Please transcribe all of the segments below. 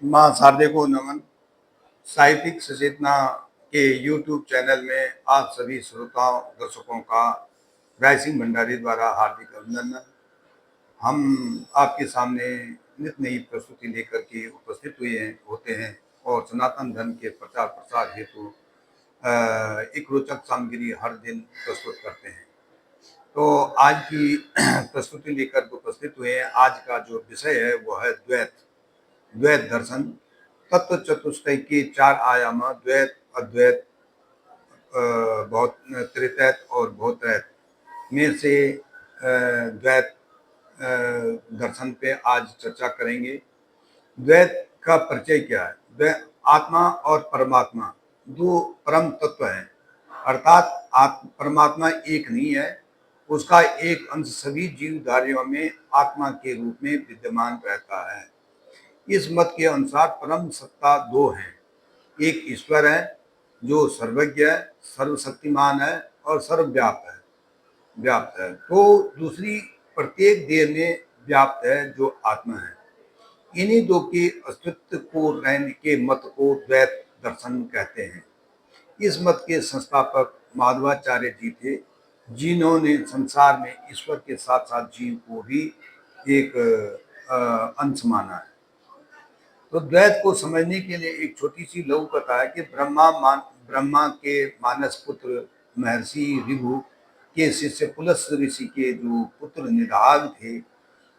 माँ शारदे को नमन। साहित्यिक सचेतना के यूट्यूब चैनल में आप सभी श्रोताओं दर्शकों का राय सिंह भंडारी द्वारा हार्दिक अभिनंदन। हम आपके सामने नित नई प्रस्तुति लेकर के उपस्थित हुए हैं होते हैं और सनातन धर्म के प्रचार प्रसार हेतु एक रोचक सामग्री हर दिन प्रस्तुत करते हैं। तो आज की प्रस्तुति लेकर के उपस्थित हुए हैं। आज का जो विषय है वो है द्वैत द्वैत दर्शन। तत्व चतुष्टय के चार आयाम द्वैत अद्वैत बहुत त्रितैत और बहुतैत में से द्वैत दर्शन पे आज चर्चा करेंगे। द्वैत का परिचय क्या है? द्वैत आत्मा और परमात्मा दो परम तत्व हैं, अर्थात परमात्मा एक नहीं है, उसका एक अंश सभी जीवधारियों में आत्मा के रूप में विद्यमान रहता है। इस मत के अनुसार परम सत्ता दो हैं, एक ईश्वर है जो सर्वज्ञ है, सर्वशक्तिमान है और सर्वव्याप्त है। तो दूसरी प्रत्येक देह में व्याप्त है जो आत्मा है। इन्हीं दो के अस्तित्व को रहने के मत को द्वैत दर्शन कहते हैं। इस मत के संस्थापक माधवाचार्य जी थे, जिन्होंने संसार में ईश्वर के साथ साथ जीव को भी एक अंश माना है। तो द्वैत को समझने के लिए एक छोटी सी लघु कथा है कि ब्रह्मा के मानस पुत्र महर्षि ऋभु के शिष्य पुलस ऋषि के जो पुत्र निदाग थे,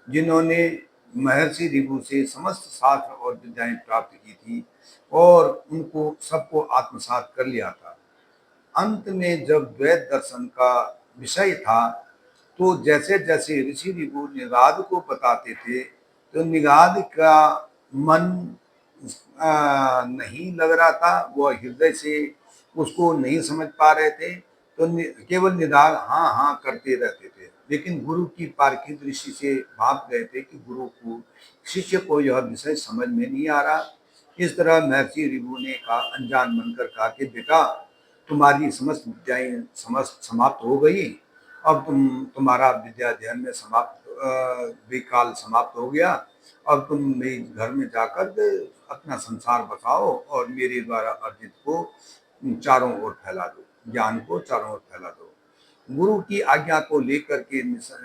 जिन्होंने महर्षि ऋभु से समस्त शास्त्र और विद्याएं प्राप्त की थी और उनको सबको आत्मसात कर लिया था। अंत में जब द्वैत दर्शन का विषय था, तो जैसे जैसे ऋषि ऋभु निगाध को बताते थे, तो निगाध का मन नहीं लग रहा था, वह हृदय से उसको नहीं समझ पा रहे थे, तो केवल निदाग हाँ हाँ करते रहते थे। लेकिन गुरु की पारखी दृष्टि से भाप गए थे कि गुरु को शिष्य को यह विषय समझ में नहीं आ रहा। इस तरह महर्षि ऋभु ने कहा, अनजान बनकर कहा कि बेटा, तुम्हारी समस्त विद्याएं समस्त समाप्त हो गई, अब तुम्हारा विद्या अध्ययन में भी काल समाप्त हो गया। अब तुम मेरे घर में जाकर अपना संसार बसाओ और मेरे द्वारा अर्जित को चारों ओर फैला दो, ज्ञान को चारों ओर फैला दो। गुरु की आज्ञा को लेकर के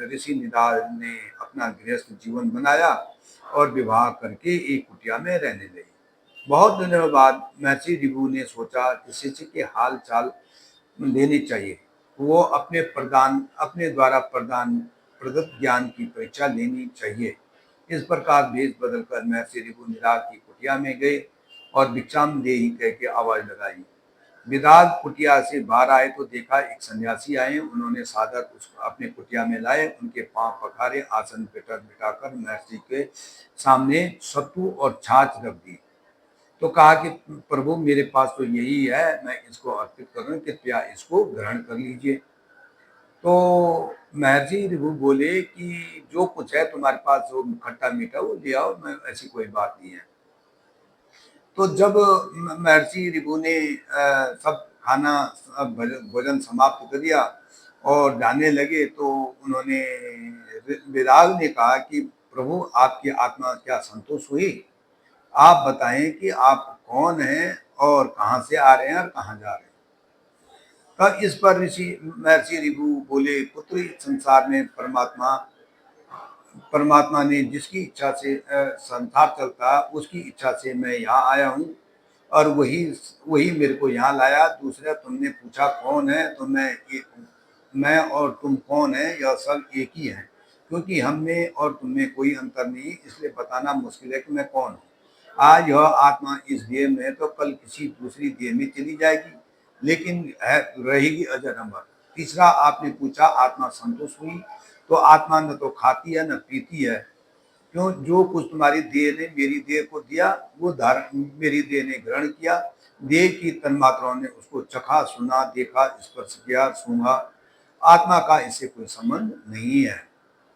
ऋषि निदान ने अपना गृहस्थ जीवन बनाया और विवाह करके एक कुटिया में रहने लगे। बहुत दिनों बाद महर्षि ऋभु ने सोचा कि शिष्य के हाल चाल लेनी चाहिए। वो अपने द्वारा प्रदत्त ज्ञान की परीक्षा लेनी चाहिए। इस प्रकार भेष बदलकर महर्षि ऋभु निदाग की कुटिया में गए और भिक्षाम देहि कह के आवाज लगाई। निदाग कुटिया से बाहर आए तो देखा एक सन्यासी आए। उन्होंने सादर उसको अपने कुटिया में लाए, उनके पांव पखारे, आसन बिठाकर महर्षि के सामने सत्तू और छाछ रख दी। तो कहा कि प्रभु, मेरे पास तो यही है, मैं इसको अर्पित कर रहा हूँ, कृपया इसको ग्रहण कर लीजिए। तो महर्षि ऋभु बोले कि जो कुछ है तुम्हारे पास, वो खट्टा मीठा वो ले आओ, मैं ऐसी कोई बात नहीं है। तो जब महर्षि ऋभु ने सब खाना भोजन समाप्त कर दिया और जाने लगे, तो उन्होंने विराग ने कहा कि प्रभु, आपकी आत्मा क्या संतोष हुई? आप बताएं कि आप कौन हैं और कहाँ से आ रहे हैं और कहाँ जा रहे हैं। तब इस पर महर्षि ऋभु बोले, पुत्र, इस संसार में परमात्मा ने जिसकी इच्छा से संसार चलता, उसकी इच्छा से मैं यहाँ आया हूँ और वही वही मेरे को यहाँ लाया। दूसरा, तुमने पूछा कौन है, तो मैं और तुम कौन है, यह सब एक ही है, क्योंकि हम में और तुम में कोई अंतर नहीं, इसलिए बताना मुश्किल है कि मैं कौन हूँ। आज यह आत्मा इस देह में है तो कल किसी दूसरी देह में चली जाएगी, लेकिन रहेगी अजर अमर। तीसरा, आपने पूछा आत्मा संतुष्ट हुई, तो आत्मा न तो खाती है न पीती है। क्यों? जो कुछ तुम्हारी देह ने मेरी देह को दिया, वो धारण मेरी देह ने ग्रहण किया। देह की तन्मात्राओं ने उसको चखा, सुना, देखा, स्पर्श किया, सूंघा। आत्मा का इससे कोई संबंध नहीं है।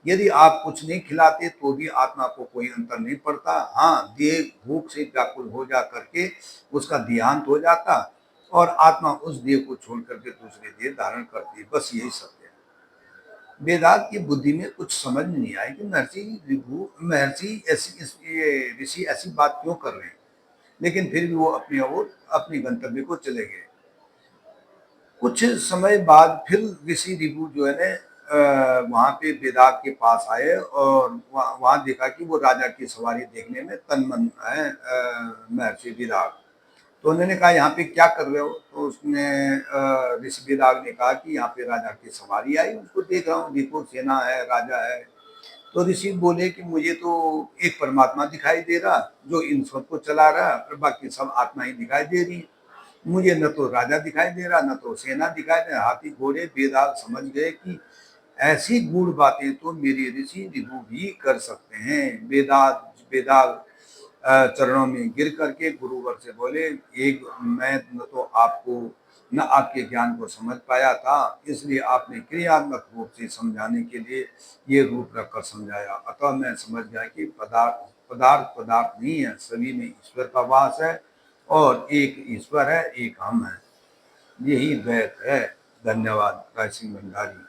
यदि आप कुछ नहीं खिलाते तो भी आत्मा को कोई अंतर नहीं पड़ता। हाँ, देह भूख से व्याकुल हो जा करके उसका देहांत हो जाता और आत्मा उस देह को छोड़ करके दूसरे देह धारण करती है, बस यही सत्य है। वेदांत की बुद्धि में कुछ समझ नहीं आया कि महर्षि ये ऋषि ऐसी बात क्यों कर रहे हैं। लेकिन फिर भी वो अपनी ओर अपनी गंतव्य को चले गए। कुछ समय बाद फिर ऋषि ऋभु जो है ना वहां पे वेदांत के पास आए और वहां देखा कि वो राजा की सवारी देखने में तन्मन है महर्षि विराग। तो उन्होंने कहा यहाँ पे क्या कर रहे हो। तो उसने ऋषि विराग ने कहा कि यहाँ पे राजा की सवारी आई, उसको देख रहा हूँ, देखो सेना है, राजा है। तो ऋषि बोले कि मुझे तो एक परमात्मा दिखाई दे रहा जो इन सबको चला रहा और बाकी सब आत्मा ही दिखाई दे रही है। मुझे न तो राजा दिखाई दे रहा, न तो सेना दिखाई दे रहा। हाथी घोड़े वेदांत समझ गए कि ऐसी गूढ़ बातें तो मेरे ऋषि ऋभु भी कर सकते हैं। वेदांत वेदांत चरणों में गिर करके गुरुवर से बोले, एक मैं न तो आपको न आपके ज्ञान को समझ पाया था, इसलिए आपने क्रियात्मक रूप से समझाने के लिए ये रूप रखकर समझाया। अतः मैं समझ गया कि पदार्थ पदार्थ पदार्थ नहीं है, सभी में ईश्वर का वास है और एक ईश्वर है, एक हम है। यही द्वैत है। धन्यवाद। राय सिंह भंडारी।